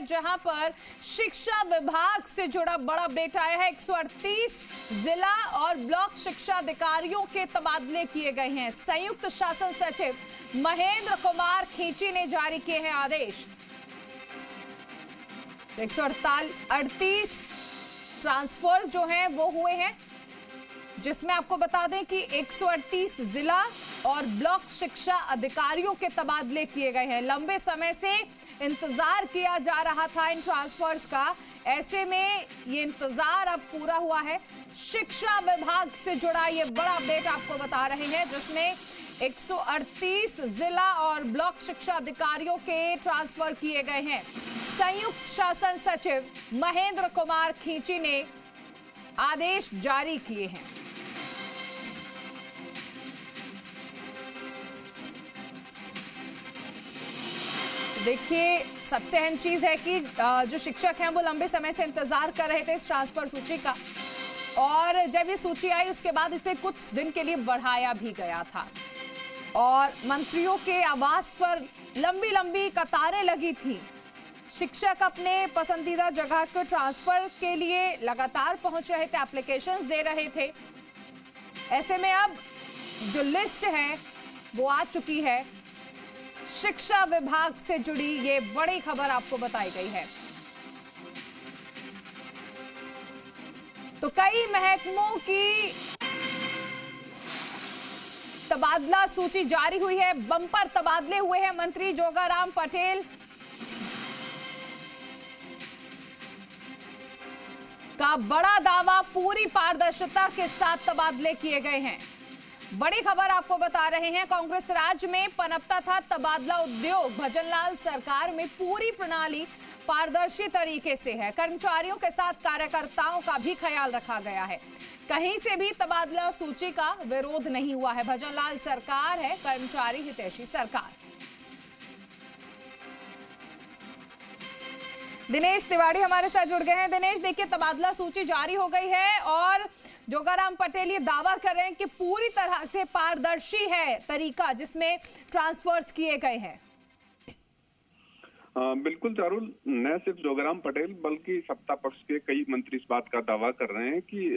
जहां पर शिक्षा विभाग से जुड़ा बड़ा अपडेट आया है। 138 जिला और ब्लॉक शिक्षा अधिकारियों के तबादले किए गए हैं। संयुक्त शासन सचिव महेंद्र कुमार खींची ने जारी किए हैं आदेश। 138 ट्रांसफर्स जो हैं वो हुए हैं, जिसमें आपको बता दें कि 138 जिला और ब्लॉक शिक्षा अधिकारियों के तबादले किए गए हैं। लंबे समय से इंतजार किया जा रहा था इन ट्रांसफर्स का, ऐसे में ये इंतजार अब पूरा हुआ है। शिक्षा विभाग से जुड़ा ये बड़ा अपडेट आपको बता रहे हैं, जिसमें 138 जिला और ब्लॉक शिक्षा अधिकारियों के ट्रांसफर किए गए हैं। संयुक्त शासन सचिव महेंद्र कुमार खींची ने आदेश जारी किए हैं। देखिए, सबसे अहम चीज है कि जो शिक्षक हैं वो लंबे समय से इंतजार कर रहे थे इस ट्रांसफर सूची का, और जब ये सूची आई उसके बाद इसे कुछ दिन के लिए बढ़ाया भी गया था और मंत्रियों के आवास पर लंबी लंबी कतारें लगी थी। शिक्षक अपने पसंदीदा जगह के ट्रांसफर के लिए लगातार पहुंच रहे थे, एप्लीकेशंस दे रहे थे। ऐसे में अब जो लिस्ट है वो आ चुकी है। शिक्षा विभाग से जुड़ी ये बड़ी खबर आपको बताई गई है। तो कई महकमों की तबादला सूची जारी हुई है। बम्पर तबादले हुए हैं। मंत्री जोगाराम पटेल का बड़ा दावा, पूरी पारदर्शिता के साथ तबादले किए गए हैं। बड़ी खबर आपको बता रहे हैं। कांग्रेस राज में पनपता था तबादला उद्योग, भजनलाल सरकार में पूरी प्रणाली पारदर्शी तरीके से है। कर्मचारियों के साथ कार्यकर्ताओं का भी ख्याल रखा गया है। कहीं से भी तबादला सूची का विरोध नहीं हुआ है। भजनलाल सरकार है कर्मचारी हितैषी सरकार। दिनेश तिवारी हमारे साथ जुड़ गए हैं। दिनेश, देखिए, तबादला सूची जारी हो गई है और जोगाराम पटेल ये दावा कर रहे हैं कि पूरी तरह से पारदर्शी है तरीका जिसमें ट्रांसफर्स किए गए हैं। बिल्कुल चारुल, न सिर्फ जोगाराम पटेल बल्कि सत्ता पक्ष के कई मंत्री इस बात का दावा कर रहे हैं कि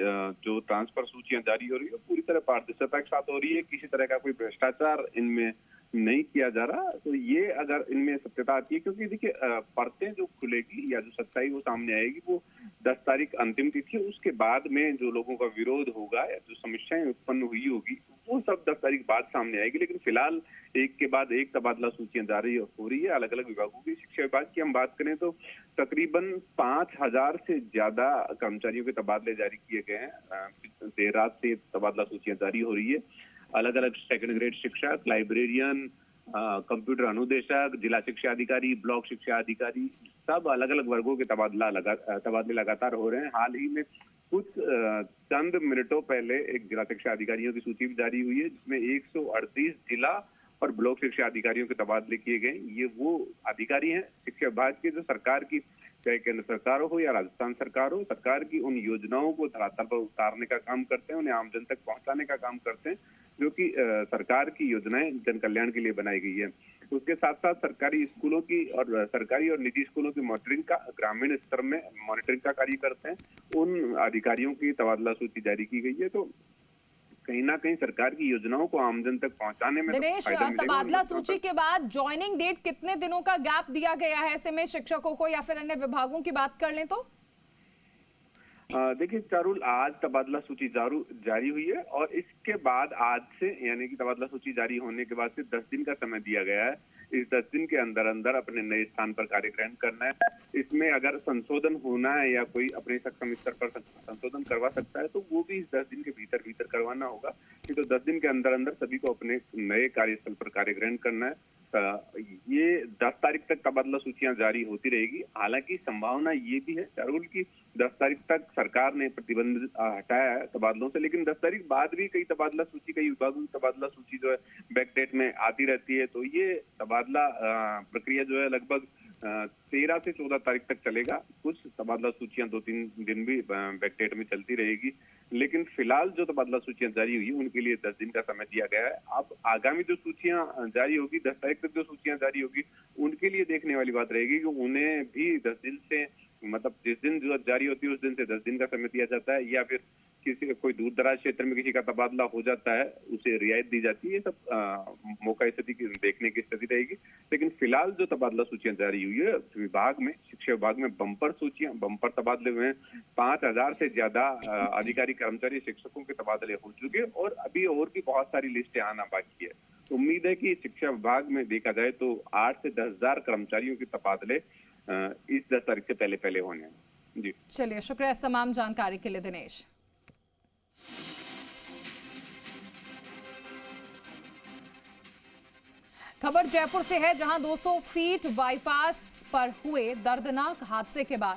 जो ट्रांसफर सूचियां जारी हो रही है पूरी तरह पारदर्शिता के साथ हो रही है। किसी तरह का कोई भ्रष्टाचार इनमें नहीं किया जा रहा। तो ये अगर इनमें सत्यता आती है, क्योंकि देखिए परतें जो खुलेगी या जो सच्चाई वो सामने आएगी वो 10 तारीख अंतिम तिथि है। उसके बाद में जो लोगों का विरोध होगा या जो समस्याएं उत्पन्न हुई होगी वो सब 10 तारीख बाद सामने आएगी। लेकिन फिलहाल एक के बाद एक तबादला सूचियां जारी हो रही है अलग अलग विभागों की। शिक्षा विभाग की हम बात करें तो तकरीबन 5000 से ज्यादा कर्मचारियों के तबादले जारी किए गए हैं। देर रात से तबादला सूचियां जारी हो रही है। अलग अलग सेकंड ग्रेड शिक्षक, लाइब्रेरियन, कंप्यूटर अनुदेशक, जिला शिक्षा अधिकारी, ब्लॉक शिक्षा अधिकारी, सब अलग अलग वर्गों के तबादले लगातार हो रहे हैं। हाल ही में कुछ चंद मिनटों पहले एक जिला शिक्षा अधिकारियों की सूची भी जारी हुई है, जिसमें 138 जिला और ब्लॉक शिक्षा अधिकारियों के तबादले किए गए। ये वो अधिकारी हैं शिक्षा विभाग के जो सरकार की, चाहे केंद्र सरकार हो या राजस्थान सरकार हो, सरकार की उन योजनाओं को धरातल पर उतारने का काम करते हैं, उन्हें आम जन तक पहुंचाने का काम करते हैं, जो कि सरकार की योजनाएं जन कल्याण के लिए बनाई गई है। उसके साथ साथ सरकारी स्कूलों की और सरकारी और निजी स्कूलों की मॉनिटरिंग का, ग्रामीण स्तर में मॉनिटरिंग का कार्य करते हैं। उन अधिकारियों की तबादला सूची जारी की गई है। तो कहीं ना कहीं सरकार की योजनाओं को आमजन तक पहुंचाने में दिनेश, तबादला सूची के बाद ज्वाइनिंग डेट कितने दिनों का गैप दिया गया है ऐसे में शिक्षकों को, या फिर अन्य विभागों की बात कर लें तो? देखिए चारुल, आज तबादला सूची जारी हुई है और इसके बाद आज से, यानी कि तबादला सूची जारी होने के बाद से 10 दिन का समय दिया गया है। इस 10 दिन के अंदर अंदर अपने नए स्थान पर कार्य ग्रहण करना है। इसमें अगर संशोधन होना है या कोई अपने सक्षम स्तर पर संशोधन करवा सकता है तो वो भी इस 10 दिन के भीतर भीतर करवाना होगा। तो 10 दिन के अंदर अंदर सभी को अपने नए कार्यस्थल पर कार्य ग्रहण करना है। ये 10 तारीख तक तबादला सूचियां जारी होती रहेगी। हालांकि संभावना ये भी है चारुल की 10 तारीख तक सरकार ने प्रतिबंध हटाया है तबादलों से, लेकिन 10 तारीख बाद भी कई तबादला सूची, कई विभागों की तबादला सूची जो है बैकडेट में आती रहती है। तो ये तबादला प्रक्रिया जो है लगभग 13 से 14 तारीख तक चलेगा। कुछ तबादला सूचियां 2-3 दिन भी बैकडेट में चलती रहेगी, लेकिन फिलहाल जो तबादला सूचियां जारी हुई उनके लिए 10 दिन का समय दिया गया है। अब आगामी जो सूचियां जारी होगी, 10 तारीख तक जो सूचियां जारी होगी, उनके लिए देखने वाली बात रहेगी कि उन्हें भी 10 दिन से, मतलब जिस दिन जो जारी होती है उस दिन से 10 दिन का समय दिया जाता है, या फिर किसी कोई दूर दराज क्षेत्र में किसी का तबादला हो जाता है उसे रियायत दी जाती है। ये सब मौका स्थिति की देखने की स्थिति रहेगी। लेकिन फिलहाल जो तबादला सूचियां जारी हुई है विभाग में, शिक्षा विभाग में बम्पर तबादले हुए हैं। 5000 से ज्यादा अधिकारी, कर्मचारी, शिक्षकों के तबादले हो चुके हैं और अभी और भी बहुत सारी लिस्टें आना बाकी है। उम्मीद है कि शिक्षा विभाग में देखा जाए तो 8 से 10,000 कर्मचारियों के तबादले इस 10 तारीख से पहले होने हैं। जी चलिए, शुक्रिया इस तमाम जानकारी के लिए दिनेश। खबर जयपुर से है, जहां 200 फीट बाईपास पर हुए दर्दनाक हादसे के बाद